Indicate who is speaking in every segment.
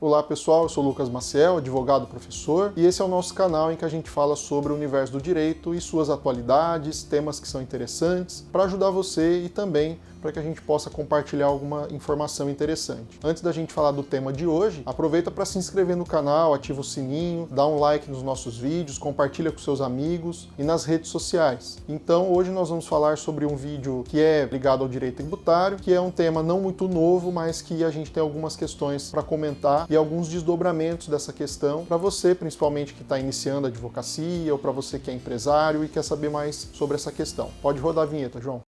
Speaker 1: Olá pessoal, eu sou Lucas Maciel, advogado professor, e esse é o nosso canal em que a gente fala sobre o universo do direito e suas atualidades, temas que são interessantes, para ajudar você e também para que a gente possa compartilhar alguma informação interessante. Antes da gente falar do tema de hoje, aproveita para se inscrever no canal, ativa o sininho, dá um like nos nossos vídeos, compartilha com seus amigos e nas redes sociais. Então hoje nós vamos falar sobre um vídeo que é ligado ao direito tributário, que é um tema não muito novo, mas que a gente tem algumas questões para comentar e alguns desdobramentos dessa questão para você, principalmente que está iniciando a advocacia ou para você que é empresário e quer saber mais sobre essa questão. Pode rodar a vinheta, João.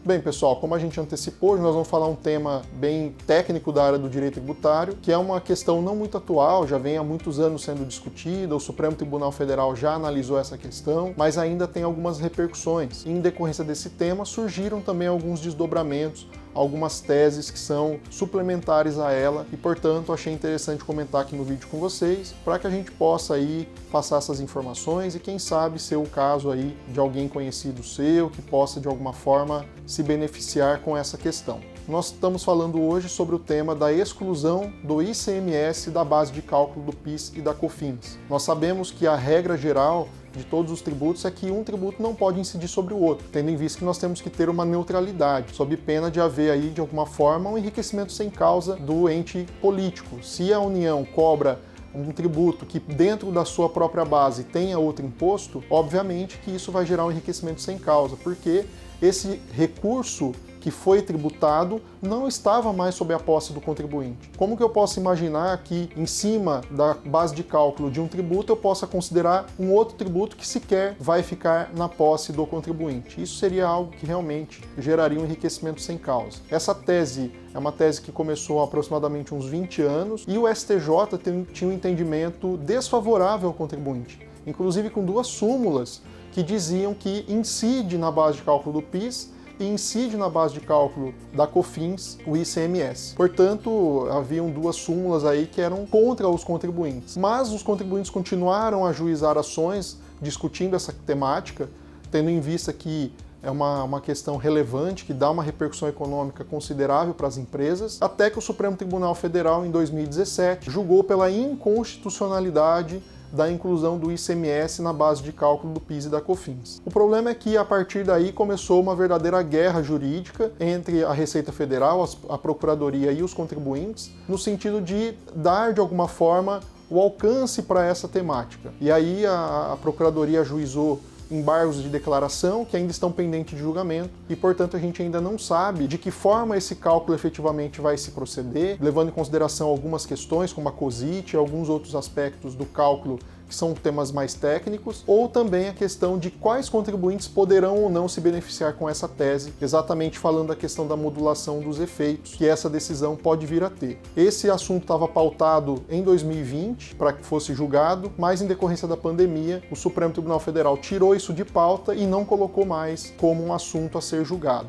Speaker 1: Bem, pessoal, como a gente antecipou, hoje nós vamos falar um tema bem técnico da área do direito tributário, que é uma questão não muito atual, já vem há muitos anos sendo discutida, o Supremo Tribunal Federal já analisou essa questão, mas ainda tem algumas repercussões. Em decorrência desse tema, surgiram também alguns desdobramentos, algumas teses que são suplementares a ela e, portanto, achei interessante comentar aqui no vídeo com vocês para que a gente possa aí passar essas informações e, quem sabe, ser o caso aí de alguém conhecido seu que possa, de alguma forma, se beneficiar com essa questão. Nós estamos falando hoje sobre o tema da exclusão do ICMS da base de cálculo do PIS e da COFINS. Nós sabemos que a regra geral de todos os tributos é que um tributo não pode incidir sobre o outro, tendo em vista que nós temos que ter uma neutralidade, sob pena de haver aí, de alguma forma, um enriquecimento sem causa do ente político. Se a União cobra um tributo que dentro da sua própria base tenha outro imposto, obviamente que isso vai gerar um enriquecimento sem causa, porque esse recurso que foi tributado não estava mais sob a posse do contribuinte. Como que eu posso imaginar que em cima da base de cálculo de um tributo eu possa considerar um outro tributo que sequer vai ficar na posse do contribuinte? Isso seria algo que realmente geraria um enriquecimento sem causa. Essa tese é uma tese que começou há aproximadamente uns 20 anos e o STJ tinha um entendimento desfavorável ao contribuinte, inclusive com duas súmulas que diziam que incide na base de cálculo do PIS e incide na base de cálculo da COFINS o ICMS. Portanto, haviam duas súmulas aí que eram contra os contribuintes. Mas os contribuintes continuaram a ajuizar ações discutindo essa temática, tendo em vista que é uma questão relevante, que dá uma repercussão econômica considerável para as empresas, até que o Supremo Tribunal Federal, em 2017, julgou pela inconstitucionalidade da inclusão do ICMS na base de cálculo do PIS e da COFINS. O problema é que, a partir daí, começou uma verdadeira guerra jurídica entre a Receita Federal, a Procuradoria e os contribuintes, no sentido de dar, de alguma forma, o alcance para essa temática. E aí a Procuradoria ajuizou embargos de declaração que ainda estão pendentes de julgamento e, portanto, a gente ainda não sabe de que forma esse cálculo efetivamente vai se proceder, levando em consideração algumas questões, como a COSIT e alguns outros aspectos do cálculo que são temas mais técnicos, ou também a questão de quais contribuintes poderão ou não se beneficiar com essa tese, exatamente falando da questão da modulação dos efeitos que essa decisão pode vir a ter. Esse assunto estava pautado em 2020 para que fosse julgado, mas em decorrência da pandemia, o Supremo Tribunal Federal tirou isso de pauta e não colocou mais como um assunto a ser julgado.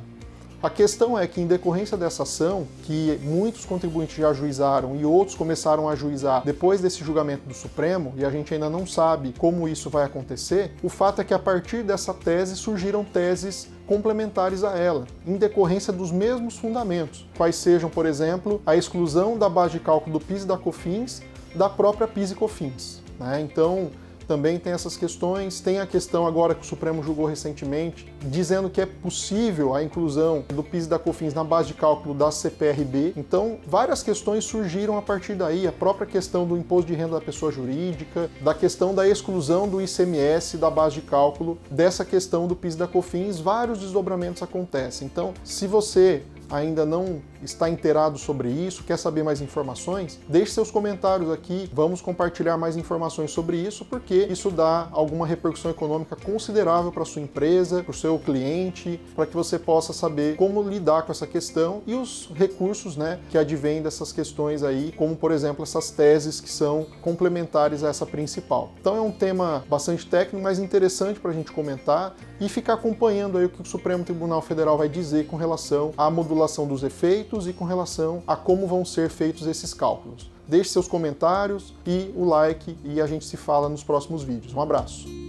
Speaker 1: A questão é que, em decorrência dessa ação, que muitos contribuintes já ajuizaram e outros começaram a ajuizar depois desse julgamento do Supremo, e a gente ainda não sabe como isso vai acontecer, o fato é que, a partir dessa tese, surgiram teses complementares a ela, em decorrência dos mesmos fundamentos, quais sejam, por exemplo, a exclusão da base de cálculo do PIS e da COFINS da própria PIS e COFINS, né? Então, também tem essas questões, tem a questão agora que o Supremo julgou recentemente, dizendo que é possível a inclusão do PIS e da COFINS na base de cálculo da CPRB. Então, várias questões surgiram a partir daí, a própria questão do imposto de renda da pessoa jurídica, da questão da exclusão do ICMS da base de cálculo, dessa questão do PIS e da COFINS, vários desdobramentos acontecem. Então, se você ainda não está inteirado sobre isso, quer saber mais informações, deixe seus comentários aqui, vamos compartilhar mais informações sobre isso, porque isso dá alguma repercussão econômica considerável para a sua empresa, para o seu cliente, para que você possa saber como lidar com essa questão e os recursos, né, que advêm dessas questões aí, como, por exemplo, essas teses que são complementares a essa principal. Então é um tema bastante técnico, mas interessante para a gente comentar e ficar acompanhando aí o que o Supremo Tribunal Federal vai dizer com relação à modulação dos efeitos e com relação a como vão ser feitos esses cálculos. deixe seus comentários e o like, e a gente se fala nos próximos vídeos. Um abraço!